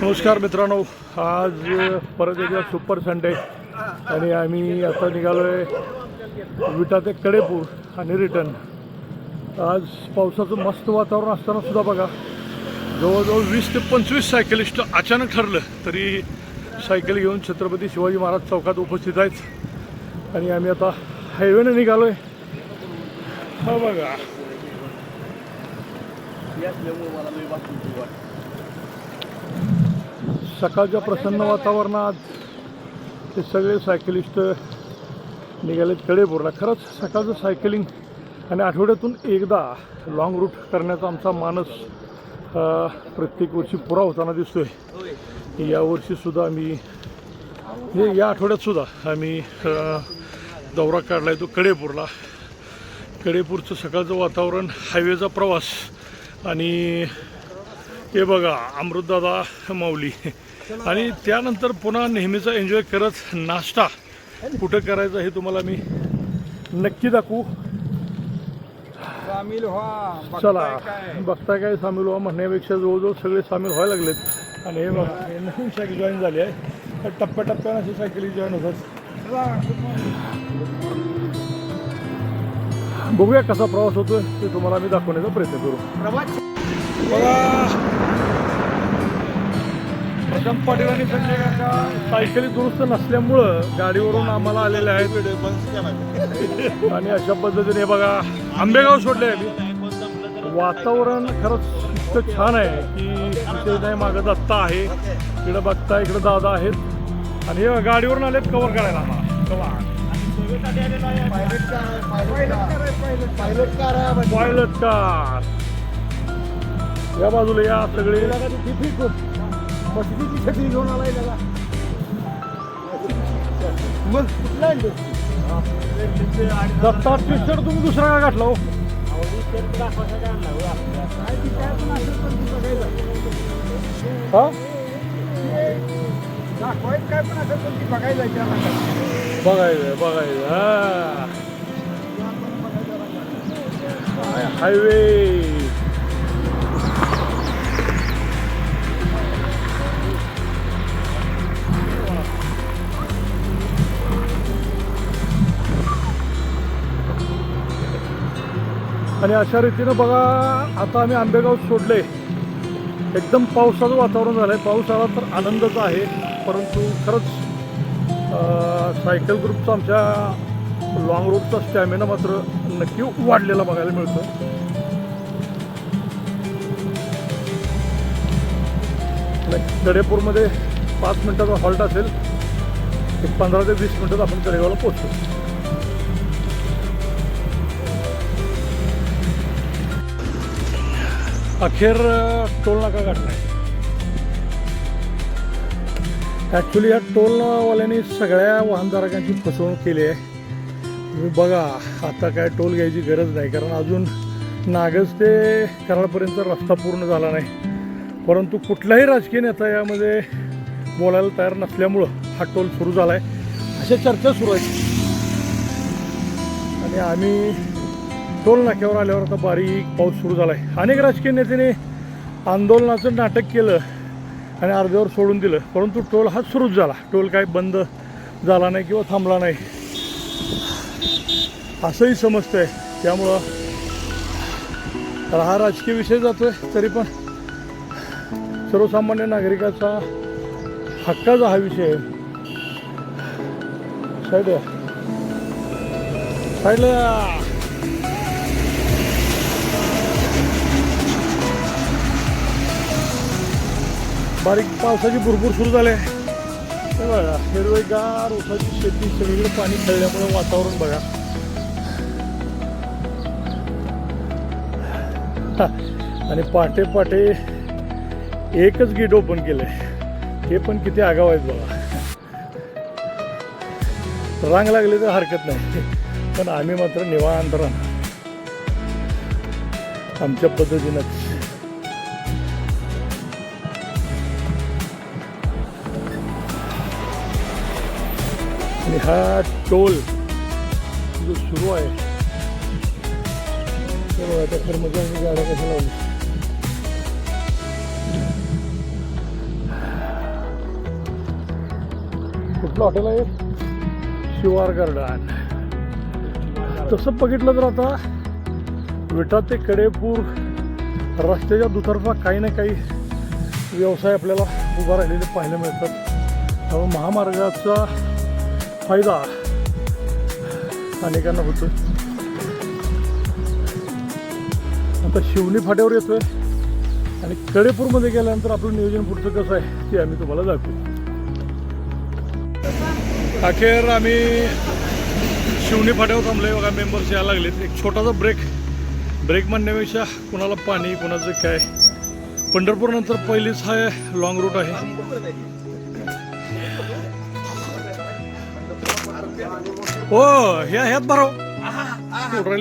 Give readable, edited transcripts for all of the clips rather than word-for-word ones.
नमस्कार मित्रांनो, आज परत एकदा सुपर संडे आणि आम्ही आता निघालो आहे विटा ते कडेपूर आणि रिटर्न. आज पावसाचं मस्त वातावरण असताना सुद्धा बघा जवळजवळ 20 ते 25 सायकलिस्ट अचानक ठरलं तरी सायकल घेऊन छत्रपती शिवाजी महाराज चौकात उपस्थित आहेत आणि आम्ही आता हायवेने निघालो आहे. हा बघा सकाळच्या प्रसन्न वातावरणात ते सगळे सायकलिस्ट निघालेत कडेपूरला. खरंच सकाळचं सायकलिंग आणि आठवड्यातून एकदा लॉंग रूट करण्याचा आमचा मानस प्रत्येक वर्षी पुरा होताना दिसतोय. यावर्षीसुद्धा आम्ही म्हणजे या आठवड्यातसुद्धा आम्ही दौरा काढला आहे तो कडेपूरला. कडेपूरचं सकाळचं वातावरण, हायवेचा प्रवास आणि हे बघा अमृतदादा माऊली आणि त्यानंतर पुन्हा नेहमीचा एन्जॉय करत नाश्ता कुठं करायचा हे तुम्हाला मी नक्की दाखवू. सामील व्हा. चला बघता काय सामील व्हा म्हणण्यापेक्षा जवळजवळ सगळे सामील व्हायला लागलेत. आणि हे बघा हे नवीन सायकल जॉईन झाली आहे. टप्प्याटप्प्यानं अशी सायकली जॉईन होतात. बघूया कसा प्रवास होतोय ते तुम्हाला मी दाखवण्याचा प्रयत्न करू. बघा प्रशांत पाटील आणि संजय काका सायकली दुरुस्त नसल्यामुळं गाडीवरून आम्हाला आलेले आहेत आणि अशा पद्धतीने बघा आंबेगाव सोडले आहे. वातावरण खरंच इतकं छान आहे की इथे नाही मागं दत्ता आहे, इकडं बघता इकडं दादा आहेत आणि हे गाडीवरून आलेत कव्हर करायला आम्हाला. पायलट कार या बाजूला या सगळे छत्री घेऊन आलाय दादा. दत्ता टी शर्ट तुम्ही दुसरा का घातला हो? काय पण असेल पण ती बघायला बघायचं हायवे. आणि अशा रीतीनं बघा आता आम्ही आंबेगाव सोडले. एकदम पावसाचं वातावरण झालं आहे. पाऊस आला तर आनंदच आहे, परंतु खरंच सायकल ग्रुपचा आमच्या लॉंग रूटचा स्टॅमिना मात्र नक्की वाढलेला बघायला मिळतो. कडेपूरमध्ये 5 मिनटाचा हॉल्ट असेल. एक 15 ते 20 मिनटात आपण कडेगावला पोहोचतो. अखेर टोल नाका गाठला आहे. ॲक्च्युली या टोलवाल्यांनी सगळ्या वाहनधारकांची फसवणूक केली आहे. तुम्ही बघा आता काय टोल घ्यायची गरज नाही, कारण अजून नागज ते कराडपर्यंत रस्ता पूर्ण झाला नाही. परंतु कुठलाही राजकीय नेता यामध्ये बोलायला तयार नसल्यामुळं हा टोल सुरू झाला आहे अशा चर्चा सुरू आहेत. आणि आम्ही टोल नाक्यावर आल्यावर आता बारीक पाऊस सुरू झाला आहे. अनेक राजकीय नेत्याने आंदोलनाचं नाटक केलं आणि अर्ध्यावर सोडून दिलं, परंतु टोल हा सुरूच झाला. टोल काय बंद झाला नाही किंवा थांबला नाही असंही समजतंय. त्यामुळं हा राजकीय विषय जातोय तरी पण सर्वसामान्य नागरिकाचा हक्काचा हा विषय आहे. साईडला बारीक पावसाची भुरभूर सुरू झाली आहे. बघा हिरवेगार ऊसाची शेती, सगळीकडे पाणी खेळल्यामुळे वातावरण बघा. आणि पहाटे पहाटे एकच गेट ओपन केलंय. हे पण किती आगाव आहेत बघा. रांग लागली तर हरकत नाही, पण आम्ही मात्र निवांत राहणार आमच्या पद्धतीनंच. आणि हा टोल जो सुरू आहे ते त्या कर्मचाऱ्यांनी गाड्या कशा लावली. कुठलं हॉटेल आहे? शिवार गार्डन. तसं बघितलं तर आता विटा ते कडेपूर रस्त्याच्या दुतर्फा काही ना काही व्यवसाय आपल्याला उभा राहिलेले पाहायला मिळतात. त्यामुळे महामार्गाचा फायदा अनेकांना होतो. आता शिवणी फाट्यावर येतोय आणि कडेपूरमध्ये गेल्यानंतर आपलं नियोजन पुढचं कसं आहे ते आम्ही तुम्हाला दाखवू. अखेर आम्ही शिवणी फाट्यावर थांबलोय बघा. मेंबर्स यायला लागलेत. एक छोटासा ब्रेक म्हणण्यापेक्षा कुणाला पाणी कुणाचं काय. पंढरपूर नंतर पहिलीच हा लॉंग रूट आहे. हो ह्यात भरा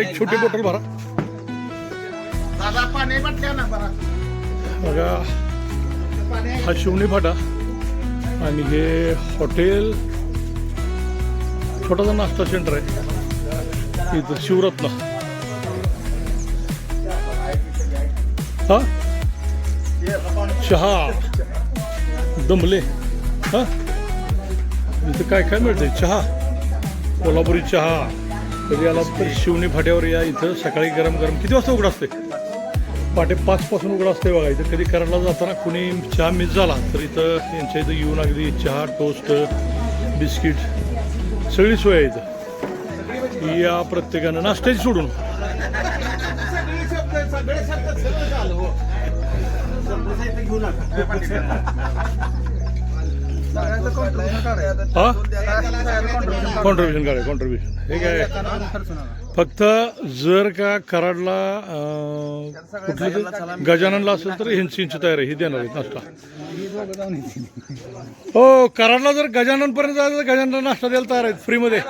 एक छोटी बॉटल भरा बघा. हा शिवणी फाटा आणि हे हॉटेल छोटासा नाश्ता सेंटर आहे इथं शिवरत्न. हा चहा दमले. हा इथं काय काय मिळतंय? चहा, कोल्हापुरी चहा. कधी आला तर शिवणी फाट्यावर या. इथं सकाळी गरम किती वाजता उघड असते? पहाटे 5 पासून उघड असते बघा. इथं कधी करायला जाताना कुणी चहा मिस झाला तर इथं यांच्या इथं येऊन अगदी चहा, टोस्ट, बिस्किट सगळी सोय आहे इथं. या प्रत्येकानं नाश्त्याची सोडून. हा कॉन्ट्रीब्युशन हे काय फक्त जर का कराडला कुठलं गजाननला असेल तर ह्यांची तयारी ही देणार आहेत नाश्ता. हो कराडला जर गजानन पर्यंत जायचं तर गजाननला नाश्ता द्यायला तयार आहेत फ्रीमध्ये.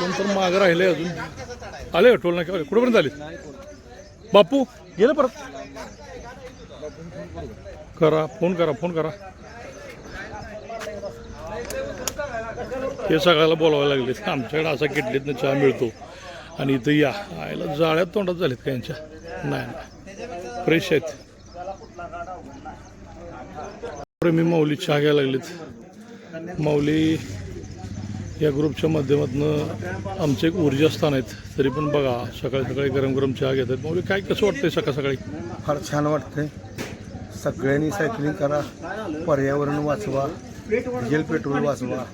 नंतर मागं राहिले अजून आले टोल नाक्यावर. कुठेपर्यंत आले? बापू गेले परत. फोन करा. हे सगळ्याला बोलावायला लागले. आमच्याकडे असा किटलीतनं चहा मिळतो आणि इथं या आयला जाळ्यात तोंडात झालेत का यांच्या? नाही फ्रेश आहेत. मी माऊली चहा घ्यायला लागलेत. माऊली या ग्रुपच्या माध्यमातून आमचं एक ऊर्जास्थान आहेत. तरी पण बघा सकाळी गरम चहा घेतात. माऊली काय कसं वाटतंय सकाळी? फार छान वाटतंय. सगळ्यांनी सायकलिंग करा, पर्यावरण वाचवा, डिझेल पेट्रोल वाचवा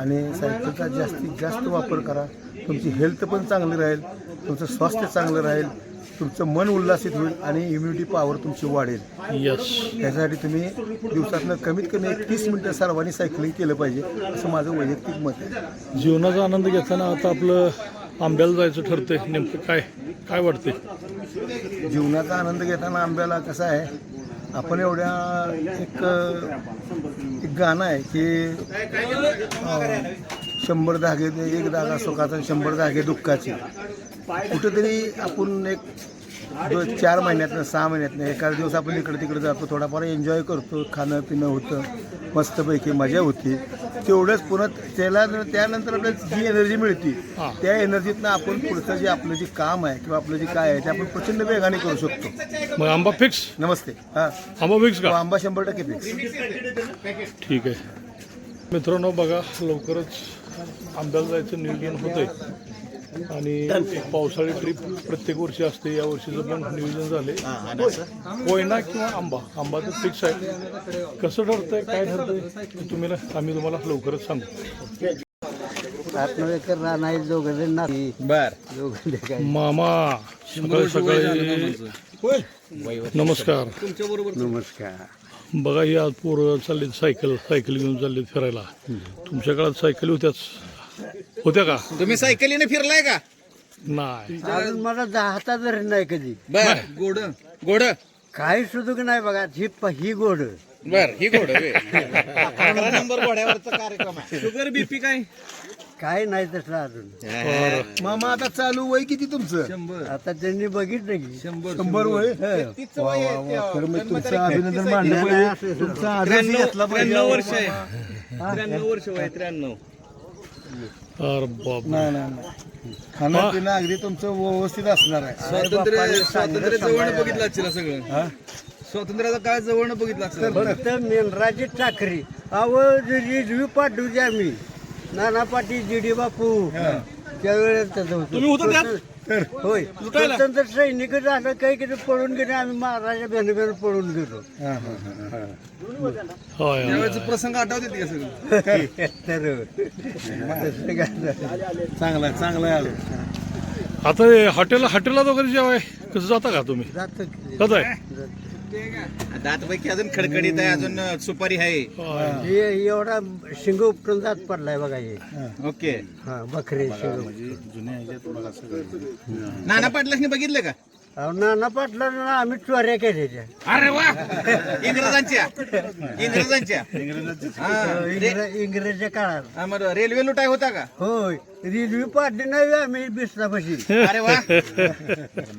आणि सायकलचा जास्तीत जास्त वापर करा. तुमची हेल्थ पण चांगली राहील, तुमचं स्वास्थ्य चांगलं राहील, तुमचं मन उल्हासित होईल आणि इम्युनिटी पॉवर तुमची वाढेल. यस. त्यासाठी तुम्ही दिवसातनं कमीत कमी 30 मिनिटं सर्वांनी सायकलिंग केलं पाहिजे असं माझं वैयक्तिक मत आहे. जीवनाचा आनंद घेताना आता आपलं आंब्याला जायचं ठरतंय. नेमकं काय वाटतंय? जीवनाचा आनंद घेताना आंब्याला कसं आहे, आपण एवढ्या एक गाणं आहे की 100 धागे, एक धागा सुखाचा, 100 धागे दुःखाचे. कुठेतरी आपण एक 4 महिन्यातनं 6 महिन्यातनं एखादा दिवस आपण इकडे तिकडे जातो, थोडाफार एन्जॉय करतो, खाणं पिणं होतं, मस्तपैकी मजा होती. तेवढंच पुन्हा त्यानंतर आपल्याला जी एनर्जी मिळते त्या एनर्जीतनं आपण पुढचं जे आपलं जे काम आहे किंवा आपलं जे काय आहे ते आपण प्रचंड वेगाने करू शकतो. मग आंबा फिक्स? नमस्ते. हां आंबा फिक्स का? आंबा 100% फिक्स. ठीक आहे मित्रांनो. बघा लवकरच आंब्याला जायचं नियोजन होतंय आणि एक पावसाळी ट्रिप प्रत्येक वर्षी असते. या वर्षीचं पण नियोजन झाले. कोयना किंवा आंबा तर फिक्स आहे. कसं ठरतंय काय ठरतंय आम्ही तुम्हाला लवकरच सांगू. मामा सकाळी नमस्कार. बघा ही आज पोरं चाललेत सायकल घेऊन चाललेत फिरायला. तुमच्या काळात सायकल होत्या का? तुम्ही सायकलीने फिरलाय का? नाही अजून मला हातात जरी नाही कधी. बर गोड काही सुद्धा नाही बघा. ही गोड. बर ही गोड 11 नंबर घोड्यावरचा कार्यक्रम आहे. शुगर बीपी काय नाही तसलं अजून. मामा आता चालू वय किती तुमचं? आता त्यांनी बघितलं की 100 वय. तर मग तुमचं अभिनंदन मानलं पाहिजे. तुमचा आदर्श घेतला पाहिजे. 93 वर्ष आहे. 93 वर्ष वय 93. अरे बाप. नाही खाणं पिणं अगदी तुमचं व्यवस्थित असणार आहे. स्वातंत्र्य जवळ बघितलं असेल सगळं. स्वातंत्र्याचा काळ जवळ बघितला असेल. फक्त मेनराची चाकरी अहो रिजवी पाठवू द्या मी नाना पाटील जीडी बापू त्यावेळेस तुम्ही होता त्यात? होय स्वतंत्र सैनिक झालं काही किती पळून गेले आम्ही महाराजा बेन पळून गेलो होय त्यावेळेचा प्रसंग आठवते का सगळं? तर तसं काय झालं. चांगला आहे चांगला आहे. आता हे हॉटेलला वगैरे जेवाय कसं जाता का तुम्ही जातो की. कसं आहे दातपैकी अजून खडखडीत आहे, अजून सुपारी आहे. होय. हे एवढा शिंग उपटून जात पडलाय बघा हे ओके. हा बकरी शिंग नाना पाटलांनी बघितलं का? अहो नाना पाटला आम्ही चोऱ्या केल्याच्या अरे वा, इंग्रजांच्या इंग्रजच्या काळात हा, मग रेल्वे लुटाय होता का? होय रेल्वे पाडली नाही आम्ही बिस्तापाशी अरे वा.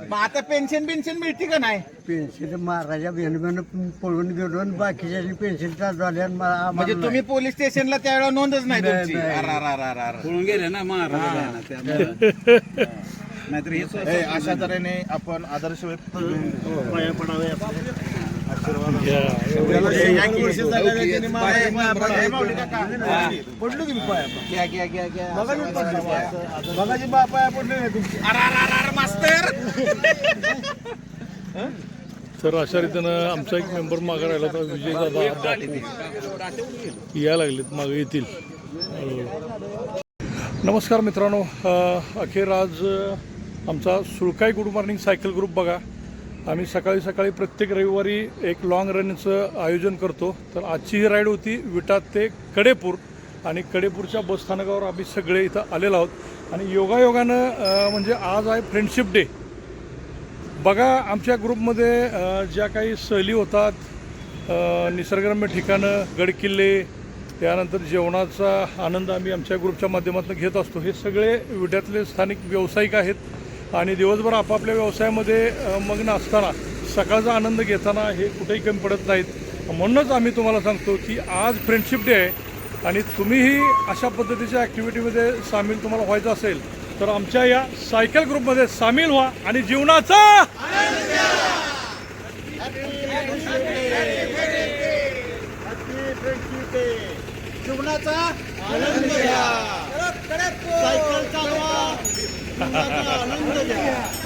मग आता पेन्शन मिळते का नाही? पेन्शन महाराजा बेन पळून गेलो आणि बाकीच्या पेन्शन चालू आल्या आणि म्हणजे तुम्ही पोलीस स्टेशनला त्यावेळेला नोंदच नाही नाही, तुमची? नाही. अरे. पळून गेले ना महाराज नाहीतर हे अशा तऱ्हेने आपण आदर्श व्यक्त पडलो की मी पाया घ्या. बघाची पाया पडले नाही तुमची. अरे मास्तर. तर अशा रीतीनं आमचा एक मेंबर मागे राहिला होता विजय दादा यायला लागलेत मागे येतील. नमस्कार मित्रांनो, अखेर आज आमचा सुळकाई गुड मॉर्निंग सायकल ग्रुप बघा. आम्ही सकाळी प्रत्येक रविवारी एक लॉंग रनचं आयोजन करतो. तर आजची ही राईड होती विटा ते कडेपूर आणि कडेपूरच्या बसस्थानकावर आम्ही सगळे इथं आलेलो आहोत. आणि योगायोगानं म्हणजे आज आहे फ्रेंडशिप डे. बघा आमच्या ग्रुपमध्ये ज्या काही सहली होतात, निसर्गरम्य ठिकाणं, गडकिल्ले, त्यानंतर जेवणाचा आनंद आम्ही आमच्या ग्रुपच्या माध्यमातून घेत असतो. हे सगळे विट्यातले स्थानिक व्यावसायिक आहेत आणि दिवसभर आपापल्या व्यवसायामध्ये मग्न असताना सकाळचा आनंद घेताना हे कुठेही कमी पडत नाहीत. म्हणूनच आम्ही तुम्हाला सांगतो की आज फ्रेंडशिप डे आहे आणि तुम्हीही अशा पद्धतीच्या ॲक्टिव्हिटीमध्ये सामील तुम्हाला व्हायचं असेल तर आमच्या या सायकल ग्रुपमध्ये सामील व्हा आणि जीवनाचा जीवनाचा आनंद घ्या. सायकल चालवा, जीवनाचा आनंद घ्या.